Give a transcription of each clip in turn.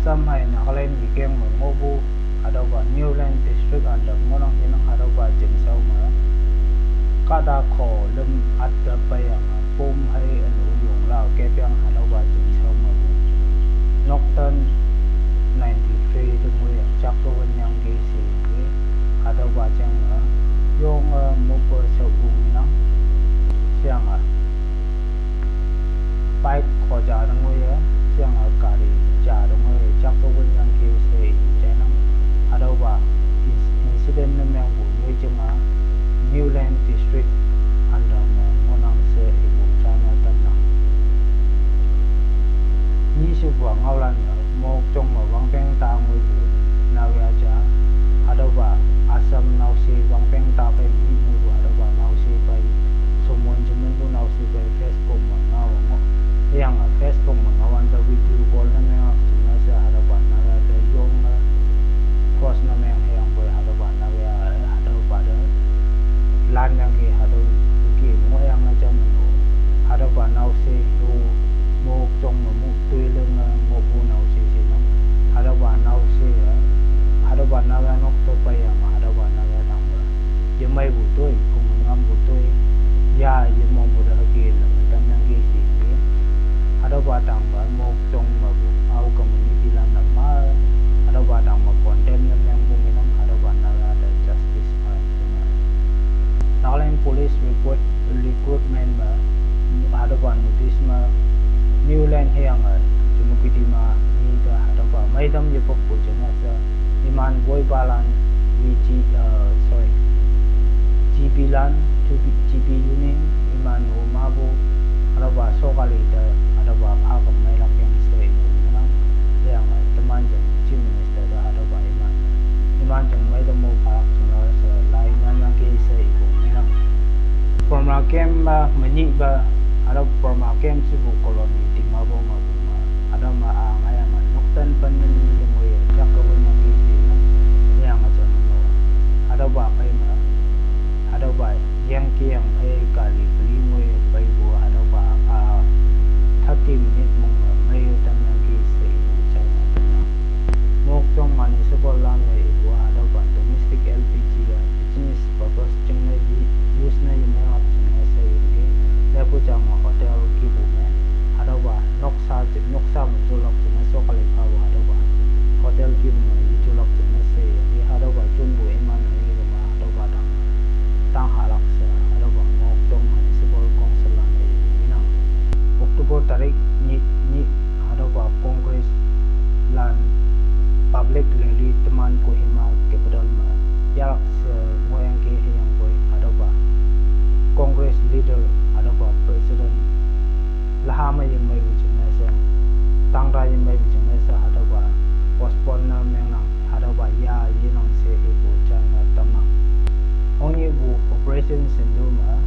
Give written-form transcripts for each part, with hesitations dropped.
Assam hay Nagaland Yikeng Mobu Adoba Newland District under Monong Hinang Adoba Jinsau Ma Kada Ko Lum at the Bayang Pum hay Anu Yung Lao Kepiang Adoba Jinsau Ma Nocturn 93 Dumwe Chakto Yang Gisi Adoba Jang Yung Mupo Sau Minang Siang Bike Ko Ja Dumwe Siang Kari Ja Dumwe Chakto Yang Gisi Janang Adoba Incident Namang Wejang Newland District under Monang Se Ibu China Tanang Nisu Buang Aulan Mok Chong Wangpeng Ta Ngui Bu Nawiaja Adoba Assam Nausi Wangpeng Ta Pai Mi Bu Adoba Nausi Pai Somon Jimen Bu Nausi Pai Facebook Mangaw Yang Facebook Mangawan the video call na Meng Tuna Sa Adoba Nawia the Yong Cross na Meng Hayang Boy Adoba Nawia Adoba the Lan Yang Ki Adoba Ki Moyang na Jamano Adoba Nausi Ru Mok Chong Mu Tui Leng Mo Bu Nausi Sinong Adoba Nausi Adoba Nawia Nok To Payang Adoba Nawia Tangwa Yemai Bu Tui Kung Ngam Bu Tui Ya Yemong Bu Da Ki Leng Tam Yang Ki Si Adoba Tangwa Mok Chong Ma Bu Au Community Lan Na Ma Adoba Tangwa Condemn Na Meng Bu Minong Adoba Nawia The Justice Ma Nagaland Police Recruitment Ma Adoba Notice Ma Newland Hayang Jumukiti Ma Nida Adoba Maidam Yepok Bu Janasa Iman Boy Balan GB Lan GB Uning Iman Mabu Adoba Sokalita Adoba Pagam Mailak yang Se Iman yang teman jeng Chief Minister Adoba Iman jeng Maidam Mo Pak Sunor Sa Lai Yang Ki Se Iman Forma Kem Ba Meni Ba Adoba Forma Kem Sibu Koloni Timabo Mabu Adama Angayang Nocturn Panin Lumoy Jakawin Yang Ki Si yang Adoba Paima Adoba yang Ki Yang Pai Kali Beli Moy Pai Bu Adoba 30 minute Mong Mayo Tam Yang Ki Si Ibu China Mok Chong Municipal Land Ibu Adoba Domestic LPG Business Purpose Cheng Na Use Na Yumay At Cheng Na Sa Yungi Lepo Chang Hotel Ki Bu Me Adoba Noksa Mutulok Cheng Na Sokali Pawa Adoba Hotel Ki Bu Me Yutulok Cheng Na Sa Yungi Adoba Chun Bu Iman Ngi Ruma Adoba Tang Halak Sa Adoba Mok Chong Municipal Council Land Minang Oktober Tarik Ni Adoba Congress Land Public Rally Teman Kohima Capital Ma Yak Sa Moyang Ki Hayang Boy Adoba Congress Leader Adoba President Lahama Yemai Wucheng Na Sa Tangra Yemai Wucheng Na Sa Adoba Postpone Na Menang Adoba Ya Yinang Se Ibu China Tamang Ongi Bu Operation Sindhuma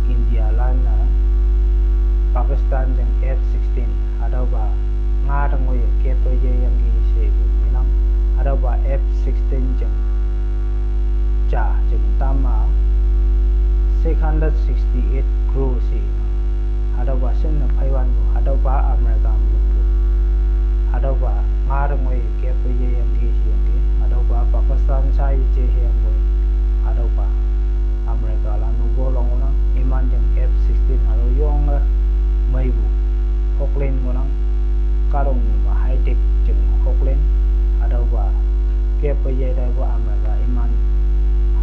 India Lan Pakistan jeng F-16 Adoba Ngarang Oye Kepo Ye Yang Ki Se Ibu Minang Adoba F-16 jeng Ja jeng Tama 668 crew Si Adoba Sin Na Paiwan Bu Adoba Amerika Mungbu Adoba Ngarang Oye Kepo Ye Yang Ki Si Yang Ki Adoba Pakistan Sai Je Yang Boy Adoba Amerika Lan Nubo Long Unang Iman jeng F-16 Ado Yong Maibu Hoklen Unang Karong Ma High Tech jeng Hoklen Adoba Kepo Ye Dai Bu Amerika Iman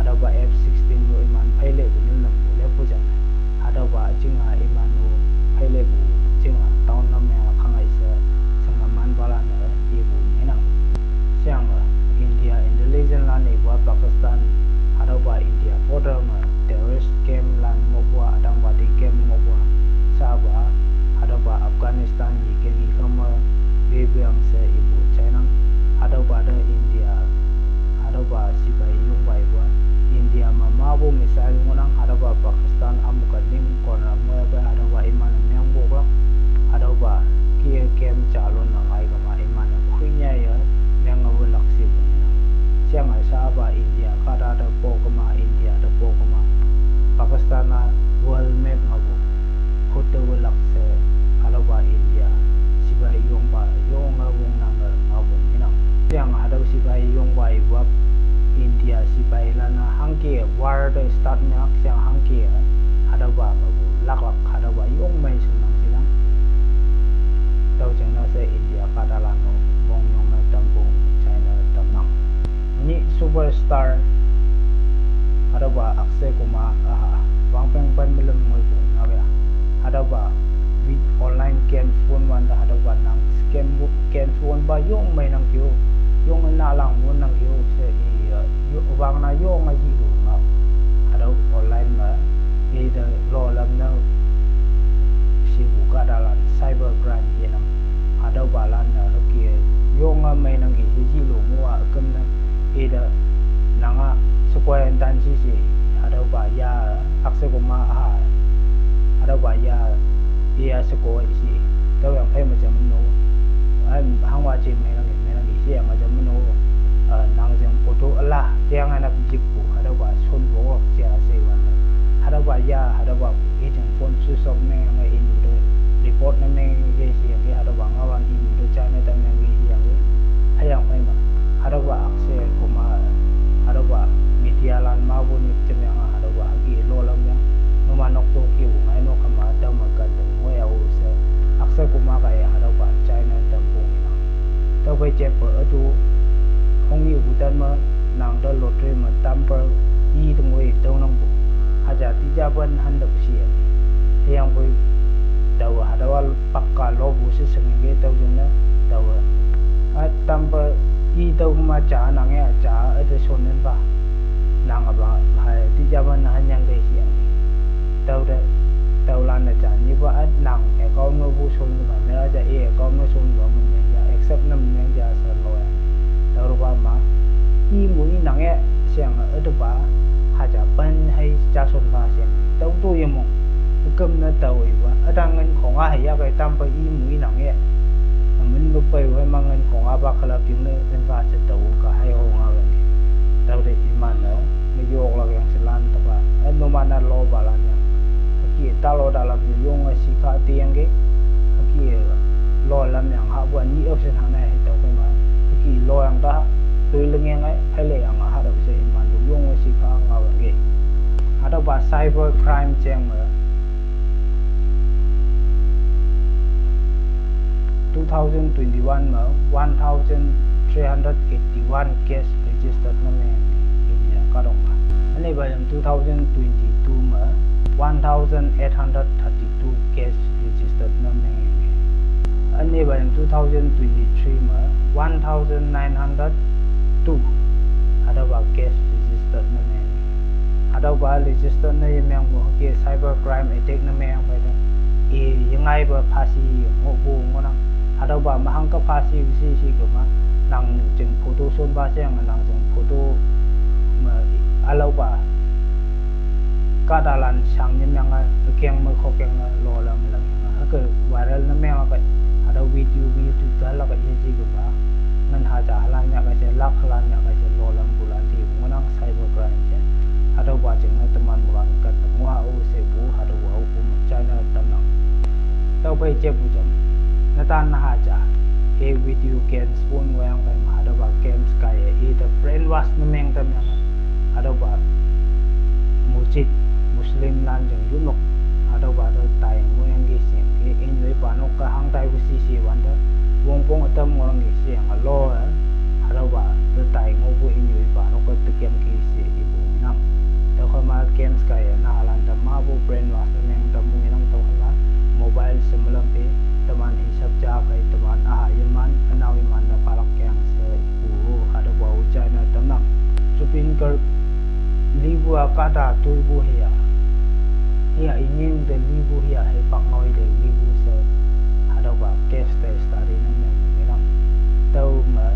Adoba F-16 Bu Iman Paile Bu Nulung Bu Lepo Jang Adoba Jinga Iman Bu Paile Bu Jinga Taun Na Meng Kangai Sa Sengaman Balan Ibu Minang Siang India Intelligence Lan Ibu Pakistan Adoba India border Ma terrorist camp Lan Ngobwa Adang Badi camp Ngobwa Sabah Adoba Afghanistan Yiken Ikama Bebiang Se Ibu China Adoba The India Adoba Sibai Yung Bai Bua India Ma Mabu Missile Ngunang Adoba Pakistan Amuka Ning Kona Muebe Adoba Iman Myang Bogla Adoba Kia Kem Chalon Nangai Kama Iman Kuinya Ya Myang Awulak Si Bunginang Siang Sabah India Kada Pokema India The Pokema Pakistan World Map Mabu Hote Wulak Se Adoba India Sibai Yung Ba Yung Wong Nanga Mabu kia war the start mak siang hang kia hadawa babu lak hadawa yong mai sunang silang tau chang na se India kadalan no mong yong na tampung China tamnang ni superstar hadawa Akshay Kumar wangpeng pan melam ngoi ko na ya hadawa with online game phone wan da hadawa nang scam game phone ba yong mai nang kyo yong na lang won nang kyo se wang na yong ma ji ru ma hadaw online ma e da lo lam na si bu ka dalan cyber crime ye nam hadaw balan na ki yong ma mai nang ki ji lu mo a kam na e da nanga square dan si hadaw ba ya Akshay Kumar hadaw ba ya iya square si taw yang phai ma jam no hang wa chi mai nang ki si yang ma jam no nang jeng photo Allah tiang anak jipu hadaw ba sun bo sia se wan hadaw ba ya hadaw ba e jeng phone su som me ngai in de report na me ge si yang ge hadaw ba ngawan in de China ta me ge si yang ge hayang phai ma hadaw ba Akshay Kumar hadaw ba media lan ma bo ni chem yang hadaw ba gi lo lam yang no ma nok to ki ngai no kama daw ma kan de ngoi au se Akshay Kumar ga ya hadaw ba China ta bo ni na taw bai che pa tu không nhiều vụ tân mà nàng đã lột ra mà tam bờ y từ ngồi đâu nông bộ hà giả tí gia bên hành động xịn thì ông với đầu hà đầu bắc cả lô vụ sẽ sừng cái đầu dùng đó đầu tam bờ y đâu mà trả nàng nghe trả ở đây xuân nên ba nàng ở bà hay tí gia bên hành nhang cái xịn đầu đó đầu lan là trả như vậy nàng cái con nó vụ xuân mà nếu giờ y con nó xuân và mình giờ except năm mình giờ sợ lôi tàu ba mà y mũi nặng e xiang ở đó ba hà cha bên hay cha xuân ba xiang tàu tôi em mong cơm nó tàu ấy ba ở đang ngânของai hay cái tam ba y mũi nặng e mình bực bội với mang ngânของai ba khla tiếng nó bên ba sẽ tàu cả hai hồ ngao vậy tàu để iman nó mới vô là yang selan tàu ba ở nó mana lo ba là nha kia ta lo dalam yung si ka tiang ke kia lo lam yang ha buat ni option hang này tàu cái mà ki lo yang da tôi lưng ngang ấy hay là yang ha đâu sẽ man du yong si ka ngao ge ada ba cyber crime chang ma 2021 ma 1381 case registered na me India ka dong ba ani ba 2022 ma 1832 case registered na me ani ba 2023 ma 1902 ada ba case registered na me ada ba registered na yang mo ke cyber crime attack na me ang ba da e yangai ba phasi ngo bu ngo na ada ba mahang ka phasi si ko ma nang jeng photo son ba siang nang jeng photo ma alau ba ka dalan sang nim yang a keng ma kho keng lo lam lam ha ke viral na me ba ada video ta la ka ye ji ko ba man ha ja halan ya ka se lak halan ya ka se lo lam bulan ti ngonang cyber crime che ada ba jeng na teman bulan ka ngwa o se bu ada wa o ku China tamnang tau bai che bu jam na tan na ha ja e video games phone wang ba ma ada ba games ka e the brainwash na meng tam yang ada ba mujid muslim lan jeng yunok ada ba da tai ngoyang gi sim ke enjoy pa no ka hang tai bu si wan da wong pong atam ngorang gi siang alo ada ba da tai ngo bu enjoy pa no ka te kem ki si ibu nam da kha ma games ka ya na halan da ma bu brainwash na meng da mu nang to ha mobile semalam pe teman hisap ja kai teman yaman anau yaman da palak kyang se ibu ada ba China tamang chupin kar libu akada tuibu hiya inin de libu hiya he pak ngoi de libu se ada ba case de study na me nang tau ma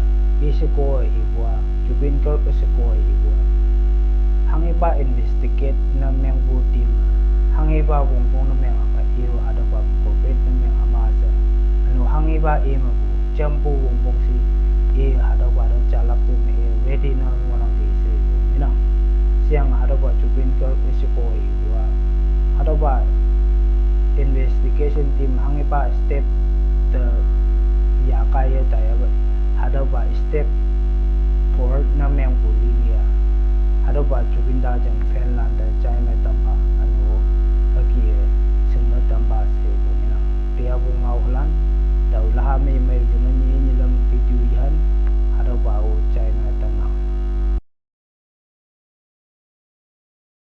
isiko ibu chupin kar isiko ibu hangi ba investigate na meng bu team hangi ba bong bong na meng ka iru ada ba corporate na meng ama sa anu hangi ba e ma bu jampu bong bong si ada ba da jalak tu me ready na ngonang ti se nang siang ada ba chupin kar isiko ibu ada ba investigation team hangi ba step the ya kaya taya ba ada ba step for na meng bu liya Adoba Jubinda Jang Finland China Tam